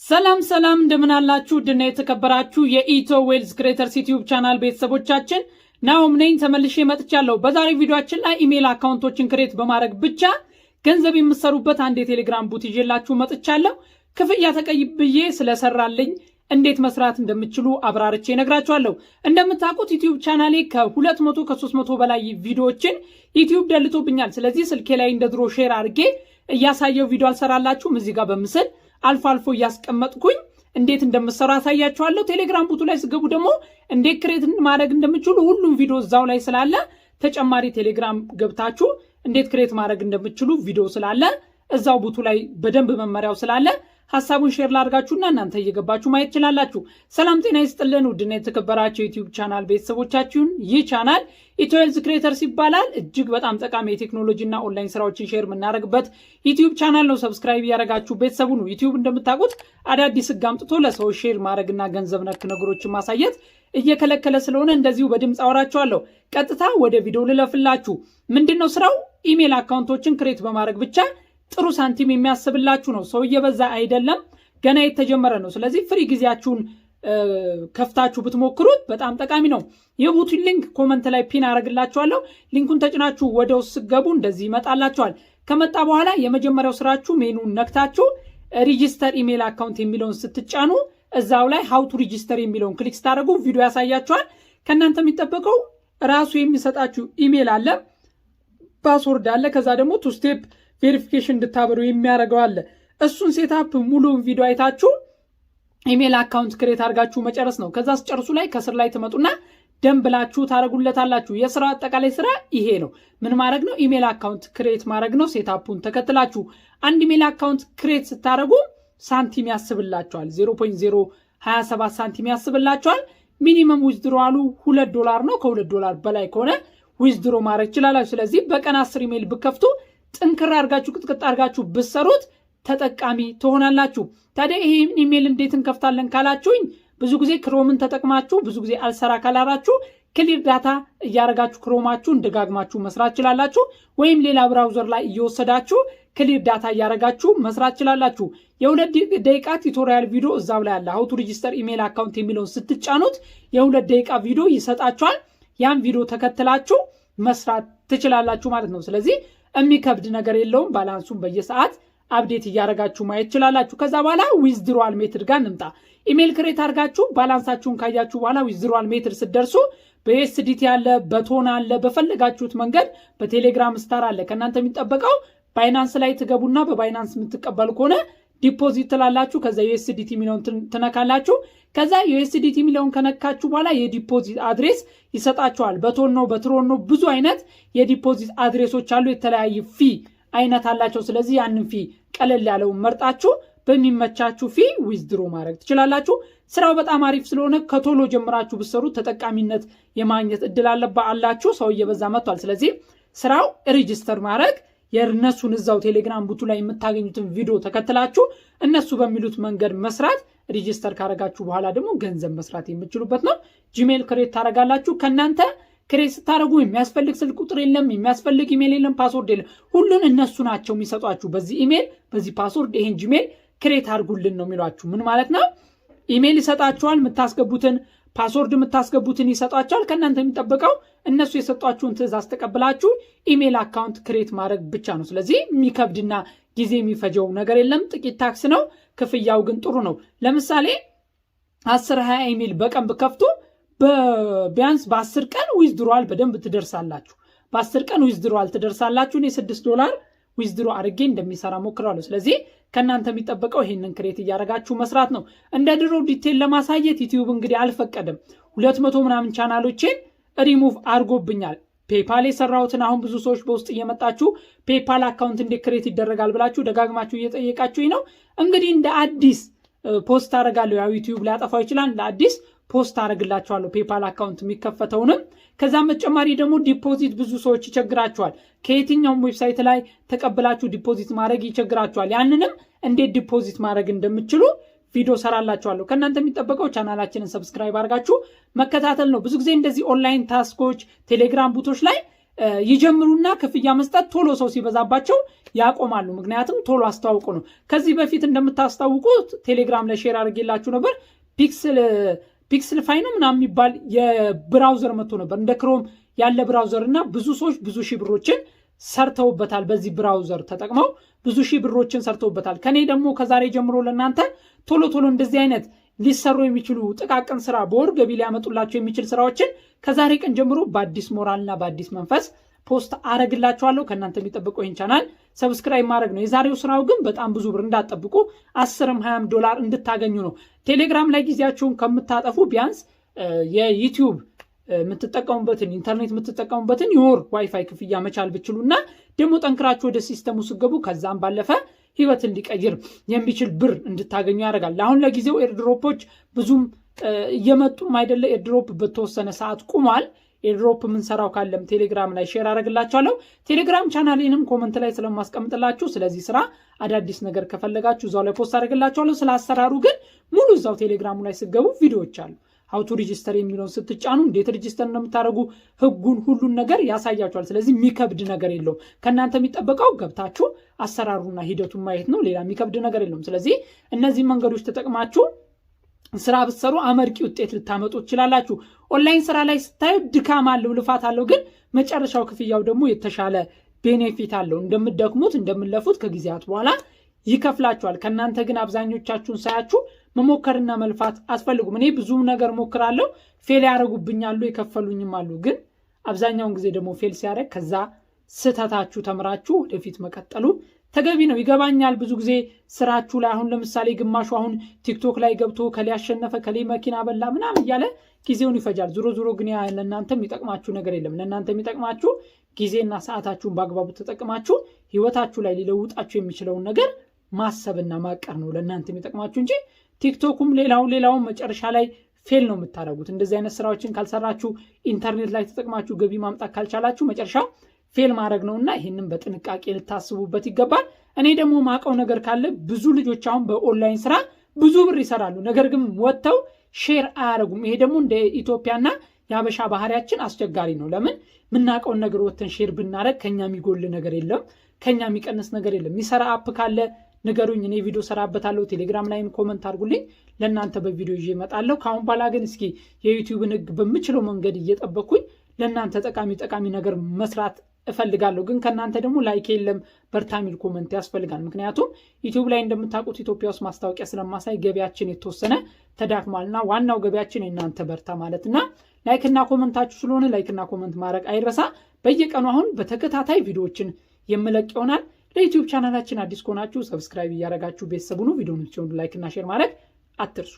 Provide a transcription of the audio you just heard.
ሰላም እንደምን አላችሁ ድና የተከበራችሁ የኢትዮ ዌልዝ ክሬተርስ ዩቲዩብ ቻናል ቤተሰቦቻችን ናኦም ነኝ ተመልሼ መጥቻለሁ። በዛሬ ቪዲዮአችን ላይ ኢሜል አካውንቶችን ክሬት በማድረግ ብቻ ገንዘብ የምትሰሩበት አንድ የቴሌግራም ቦት ይዤላችሁ መጥቻለሁ። ክፍያ ተቀብዬ ስለሰራልኝ እንዴት መስራት እንደምትችሉ አብራርቼ ነግራችኋለሁ። እንደምታውቁት ዩቲዩብ ቻናሌ ከ200 ከ300 በላይ ቪዲዮዎችን ዩቲዩብ ደልቶብኛል። ስለዚህ ስልኬ ላይ እንደድሮ ሼር አድርጌ እያሳየው ቪዲዮ አልሰራላችሁም። እዚህ ጋር በምስል አልፎ አልፎ እያስቀመጥኩኝ እንዴት እንደምሰራ አሳያችኋለሁ። ቴሌግራም ቦቱ ላይ ስገቡ ደግሞ እንዴት ክሬት ማድረግ እንደምትችሉ ሁሉም ቪዲዮ እዛው ላይ ስላለ ተጨማሪ ቴሌግራም ገብታችሁ እንዴት ክሬት ማድረግ እንደምትችሉ ቪዲዮ ስላለ እዛው ቦቱ ላይ በደንብ መመሪያው ስላለ ሐሳቡን ሼር ላድርጋችሁና እናንተ እየገባችሁ ማየት ትችላላችሁ። ሰላም ጤና ይስጥልን ውድና የተከበራችሁ ዩቲዩብ ቻናል ቤተሰቦቻችን፣ ይህ ቻናል ኢትዮ ዌልዝ ክሬተርስ ይባላል። እጅግ በጣም ጠቃሚ የቴክኖሎጂና ኦንላይን ስራዎችን ሼር የምናደርግበት ዩቲዩብ ቻናል ነው። ሰብስክራይብ ያደረጋችሁ ቤተሰቡ ነው። ዩቲዩብ እንደምታውቁት አዳዲስ ህግ አምጥቶ ለሰዎች ሼር ማድረግና ገንዘብ ነክ ነገሮችን ማሳየት እየከለከለ ስለሆነ እንደዚሁ በድምጽ አወራችኋለሁ። ቀጥታ ወደ ቪዲዮ ልለፍላችሁ። ምንድነው ስራው? ኢሜል አካውንቶችን ክሬት በማድረግ ብቻ ጥሩ ሳንቲም የሚያስብላችሁ ነው። ሰው እየበዛ አይደለም፣ ገና የተጀመረ ነው። ስለዚህ ፍሪ ጊዜያችሁን ከፍታችሁ ብትሞክሩት በጣም ጠቃሚ ነው። የቦቱን ሊንክ ኮመንት ላይ ፒን አደርግላችኋለሁ። ሊንኩን ተጭናችሁ ወደ ውስጥ ስትገቡ እንደዚህ ይመጣላችኋል። ከመጣ በኋላ የመጀመሪያው ስራችሁ ሜኑን ነክታችሁ ሪጂስተር ኢሜል አካውንት የሚለውን ስትጫኑ እዛው ላይ ሃው ቱ ሪጂስተር የሚለውን ክሊክ ስታደርጉ ቪዲዮ ያሳያችኋል። ከእናንተ የሚጠበቀው ራሱ የሚሰጣችሁ ኢሜል አለ፣ ፓስወርድ አለ፣ ከዛ ደግሞ ቱ ስቴፕ ቬሪፊኬሽን እንድታበሩ የሚያደርገው አለ። እሱን ሴታፕ ሙሉውን ቪዲዮ አይታችሁ ኢሜል አካውንት ክሬት አድርጋችሁ መጨረስ ነው። ከዛ ስጨርሱ ላይ ከስር ላይ ትመጡና ደንብላችሁ ታረጉለታላችሁ። የስራ አጠቃላይ ስራ ይሄ ነው። ምን ማድረግ ነው? ኢሜል አካውንት ክሬት ማድረግ ነው። ሴታፑን ተከትላችሁ አንድ ኢሜል አካውንት ክሬት ስታደርጉ ሳንቲም ያስብላችኋል። 0.027 ሳንቲም ያስብላችኋል። ሚኒመም ዊዝድሮዋሉ $2 ነው። $2 በላይ ከሆነ ዊዝድሮ ማድረግ ይችላላችሁ። ስለዚህ በቀን 10 ኢሜል ብከፍቱ ጥንክር አድርጋችሁ ቅጥቅጥ አድርጋችሁ ብትሰሩት ተጠቃሚ ትሆናላችሁ። ታዲያ ይሄን ኢሜል እንዴት እንከፍታለን ካላችሁኝ፣ ብዙ ጊዜ ክሮምን ተጠቅማችሁ ብዙ ጊዜ አልሰራ ካላራችሁ ክሊር ዳታ እያደረጋችሁ ክሮማችሁን ደጋግማችሁ መስራት ይችላላችሁ። ወይም ሌላ ብራውዘር ላይ እየወሰዳችሁ ክሊር ዳታ እያደረጋችሁ መስራት ይችላላችሁ። የ2 ደቂቃ ቱቶሪያል ቪዲዮ እዛው ላይ አለ። ሃው ቱ ሪጂስተር ኢሜል አካውንት የሚለውን ስትጫኑት የ2 ደቂቃ ቪዲዮ ይሰጣችኋል። ያን ቪዲዮ ተከትላችሁ መስራት ትችላላችሁ ማለት ነው። ስለዚህ የሚከብድ ነገር የለውም። ባላንሱን በየሰዓት አፕዴት እያደረጋችሁ ማየት ይችላላችሁ። ከዛ በኋላ ዊዝድሮዋል ሜትድ ጋር እንምጣ። ኢሜል ክሬት አድርጋችሁ ባላንሳችሁን ካያችሁ በኋላ ዊዝድሮዋል ሜትድ ስትደርሱ በዩኤስዲቲ አለ፣ በቶን አለ፣ በፈለጋችሁት መንገድ በቴሌግራም ስታር አለ። ከእናንተ የሚጠበቀው ባይናንስ ላይ ትገቡና በባይናንስ የምትቀበሉ ከሆነ ዲፖዚት ትላላችሁ። ከዛ ዩኤስዲቲ የሚለውን ትነካላችሁ። ከዛ ዩኤስዲቲ የሚለውን ከነካችሁ በኋላ የዲፖዚት አድሬስ ይሰጣችኋል። በቶን ነው፣ በትሮን ነው፣ ብዙ አይነት የዲፖዚት አድሬሶች አሉ። የተለያየ ፊ አይነት አላቸው። ስለዚህ ያንን ፊ ቀለል ያለውን መርጣችሁ በሚመቻችሁ ፊ ዊዝድሮ ማድረግ ትችላላችሁ። ስራው በጣም አሪፍ ስለሆነ ከቶሎ ጀምራችሁ ብትሰሩ ተጠቃሚነት የማግኘት እድል አላችሁ። ሰው እየበዛ መጥቷል። ስለዚህ ስራው ሬጂስተር ማድረግ፣ የእነሱን እዛው ቴሌግራም ቦቱ ላይ የምታገኙትን ቪዲዮ ተከትላችሁ እነሱ በሚሉት መንገድ መስራት፣ ሬጂስተር ካረጋችሁ በኋላ ደግሞ ገንዘብ መስራት የምትችሉበት ነው። ጂሜል ክሬት ታረጋላችሁ። ከእናንተ ክሬት ስታደርጉ የሚያስፈልግ ስልክ ቁጥር የለም፣ የሚያስፈልግ ኢሜል የለም፣ ፓስወርድ የለም። ሁሉን እነሱ ናቸው የሚሰጧችሁ። በዚህ ኢሜል በዚህ ፓስወርድ ይሄን ጂሜል ክሬት አድርጉልን ነው የሚሏችሁ። ምን ማለት ነው? ኢሜል ይሰጣችኋል። የምታስገቡትን ፓስወርድ የምታስገቡትን ይሰጧችኋል። ከእናንተ የሚጠበቀው እነሱ የሰጧችሁን ትዕዛዝ ተቀብላችሁ ኢሜል አካውንት ክሬት ማድረግ ብቻ ነው። ስለዚህ የሚከብድና ጊዜ የሚፈጀው ነገር የለም። ጥቂት ታክስ ነው። ክፍያው ግን ጥሩ ነው። ለምሳሌ 10-20 ኢሜል በቀን ብከፍቱ ቢያንስ በ10 ቀን ዊዝድሮዋል በደንብ ትደርሳላችሁ። በ10 ቀን ዊዝድሮዋል ትደርሳላችሁ። እኔ $6 ዊዝድሮ አድርጌ እንደሚሰራ ሞክራለሁ። ስለዚህ ከእናንተ የሚጠበቀው ይሄንን ክሬት እያደረጋችሁ መስራት ነው። እንደ ድሮ ዲቴል ለማሳየት ዩቲዩብ እንግዲህ አልፈቀድም። 200 ምናምን ቻናሎችን ሪሙቭ አድርጎብኛል። ፔፓል የሰራሁትን አሁን ብዙ ሰዎች በውስጥ እየመጣችሁ ፔፓል አካውንት እንዴት ክሬት ይደረጋል ብላችሁ ደጋግማችሁ እየጠየቃችሁኝ ነው። እንግዲህ እንደ አዲስ ፖስት አደርጋለሁ። ያው ዩቲዩብ ሊያጠፋው ይችላል። እንደ አዲስ ፖስት አደርግላችኋለሁ ፔፓል አካውንት የሚከፈተውንም። ከዛም በተጨማሪ ደግሞ ዲፖዚት ብዙ ሰዎች ይቸግራቸዋል። ከየትኛውም ዌብሳይት ላይ ተቀብላችሁ ዲፖዚት ማድረግ ይቸግራቸዋል። ያንንም እንዴት ዲፖዚት ማድረግ እንደምትችሉ ቪዲዮ ሰራላችኋለሁ። ከእናንተ የሚጠበቀው ቻናላችንን ሰብስክራይብ አድርጋችሁ መከታተል ነው። ብዙ ጊዜ እንደዚህ ኦንላይን ታስኮች ቴሌግራም ቦቶች ላይ ይጀምሩና ክፍያ መስጠት ቶሎ ሰው ሲበዛባቸው ያቆማሉ። ምክንያቱም ቶሎ አስተዋውቁ ነው። ከዚህ በፊት እንደምታስታውቁት ቴሌግራም ላይ ሼር አድርጌላችሁ ነበር። ፒክስል ፋይ ነው ምናምን የሚባል የብራውዘር መጥቶ ነበር፣ እንደ ክሮም ያለ ብራውዘር እና ብዙ ሰዎች ብዙ ሺህ ብሮችን ሰርተውበታል። በዚህ ብራውዘር ተጠቅመው ብዙ ሺህ ብሮችን ሰርተውበታል። ከኔ ደግሞ ከዛሬ ጀምሮ ለእናንተ ቶሎ ቶሎ እንደዚህ አይነት ሊሰሩ የሚችሉ ጥቃቅን ስራ በወር ገቢ ሊያመጡላቸው የሚችል ስራዎችን ከዛሬ ቀን ጀምሮ በአዲስ ሞራልና በአዲስ መንፈስ ፖስት አረግላችኋለሁ። ከእናንተ የሚጠብቀው ይህን ቻናል ሰብስክራይብ ማድረግ ነው። የዛሬው ስራው ግን በጣም ብዙ ብር እንዳትጠብቁ፣ 10ም 20ም ዶላር እንድታገኙ ነው። ቴሌግራም ላይ ጊዜያችሁን ከምታጠፉ ቢያንስ የዩቲዩብ የምትጠቀሙበትን ኢንተርኔት የምትጠቀሙበትን የወር ዋይፋይ ክፍያ መቻል ብችሉና ደግሞ ጠንክራችሁ ወደ ሲስተሙ ስገቡ ከዛም ባለፈ ህይወት እንዲቀይር የሚችል ብር እንድታገኙ ያደርጋል። አሁን ለጊዜው ኤርድሮፖች ብዙም እየመጡም አይደለ። ኤርድሮፕ በተወሰነ ሰዓት ቁሟል። ኤርድሮፕ የምንሰራው ካለም ቴሌግራም ላይ ሼር አደርግላችኋለሁ። ቴሌግራም ቻናሌንም ኮመንት ላይ ስለማስቀምጥላችሁ ስለዚህ ስራ አዳዲስ ነገር ከፈለጋችሁ እዛው ላይ ፖስት አደርግላችኋለሁ። ስለ አሰራሩ ግን ሙሉ እዛው ቴሌግራሙ ላይ ስገቡ ቪዲዮዎች አሉ። ሀውቱ ሪጅስተር የሚለውን ስትጫኑ እንዴት ሪጅስተር እንደምታደርጉ ህጉን ሁሉን ነገር ያሳያችኋል። ስለዚህ የሚከብድ ነገር የለውም። ከእናንተ የሚጠበቀው ገብታችሁ አሰራሩና ሂደቱን ማየት ነው። ሌላ የሚከብድ ነገር የለውም። ስለዚህ እነዚህ መንገዶች ተጠቅማችሁ ስራ ብትሰሩ አመርቂ ውጤት ልታመጡ ትችላላችሁ። ኦንላይን ስራ ላይ ስታዩ ድካም አለው፣ ልፋት አለው፣ ግን መጨረሻው ክፍያው ደግሞ የተሻለ ቤኔፊት አለው። እንደምትደክሙት እንደምትለፉት ከጊዜያት በኋላ ይከፍላችኋል። ከእናንተ ግን አብዛኞቻችሁን ሳያችሁ መሞከርና መልፋት አስፈልጉም። እኔ ብዙ ነገር ሞክራለሁ፣ ፌል ያደረጉብኛሉ፣ የከፈሉኝም አሉ። ግን አብዛኛውን ጊዜ ደግሞ ፌል ሲያደርግ ከዛ ስህተታችሁ ተምራችሁ ወደፊት መቀጠሉ ተገቢ ነው። ይገባኛል። ብዙ ጊዜ ስራችሁ ላይ አሁን ለምሳሌ ግማሹ አሁን ቲክቶክ ላይ ገብቶ ከሌ ያሸነፈ ከሌ መኪና በላ ምናምን እያለ ጊዜውን ይፈጃል። ዞሮ ግን ለእናንተ የሚጠቅማችሁ ነገር የለም። ለእናንተ የሚጠቅማችሁ ጊዜና ሰዓታችሁን በአግባቡ ተጠቅማችሁ ህይወታችሁ ላይ ሊለውጣችሁ የሚችለውን ነገር ማሰብና ማቀር ነው ለእናንተ የሚጠቅማችሁ እንጂ ቲክቶኩም ሌላውን መጨረሻ ላይ ፌል ነው የምታደርጉት። እንደዚህ አይነት ስራዎችን ካልሰራችሁ ኢንተርኔት ላይ ተጠቅማችሁ ገቢ ማምጣት ካልቻላችሁ መጨረሻው ፌል ማድረግ ነውና ይህንን በጥንቃቄ ልታስቡበት ይገባል። እኔ ደግሞ ማቀው ነገር ካለ ብዙ ልጆች አሁን በኦንላይን ስራ ብዙ ብር ይሰራሉ፣ ነገር ግን ወጥተው ሼር አያደርጉም። ይሄ ደግሞ እንደ ኢትዮጵያና የሀበሻ ባህሪያችን አስቸጋሪ ነው። ለምን ምናቀውን ነገር ወጥተን ሼር ብናደርግ ከኛ የሚጎል ነገር የለም፣ ከኛ የሚቀንስ ነገር የለም። የሚሰራ አፕ ካለ ንገሩኝ፣ እኔ ቪዲዮ ሰራበታለሁ። ቴሌግራም ላይም ኮመንት አድርጉልኝ፣ ለእናንተ በቪዲዮ ይዤ እመጣለሁ። ከአሁን በኋላ ግን እስኪ የዩቲዩብን ህግ በምችለው መንገድ እየጠበቅኩኝ ለእናንተ ጠቃሚ ነገር መስራት እፈልጋለሁ። ግን ከእናንተ ደግሞ ላይክ የለም በርታ ሚል ኮመንት ያስፈልጋል። ምክንያቱም ዩቲዩብ ላይ እንደምታውቁት ኢትዮጵያ ውስጥ ማስታወቂያ ስለማሳይ ገቢያችን የተወሰነ ተዳክሟልና ዋናው ገቢያችን የእናንተ በርታ ማለትና ላይክና ኮመንታችሁ ስለሆነ ላይክና ኮመንት ማድረግ አይረሳ። በየቀኑ አሁን በተከታታይ ቪዲዮዎችን የምለቅ ይሆናል። ለዩቲዩብ ቻናላችን አዲስ ከሆናችሁ ሰብስክራይብ እያደረጋችሁ ቤተሰቡን ቪዲዮውን ላይክና ሼር ማድረግ አትርሱ።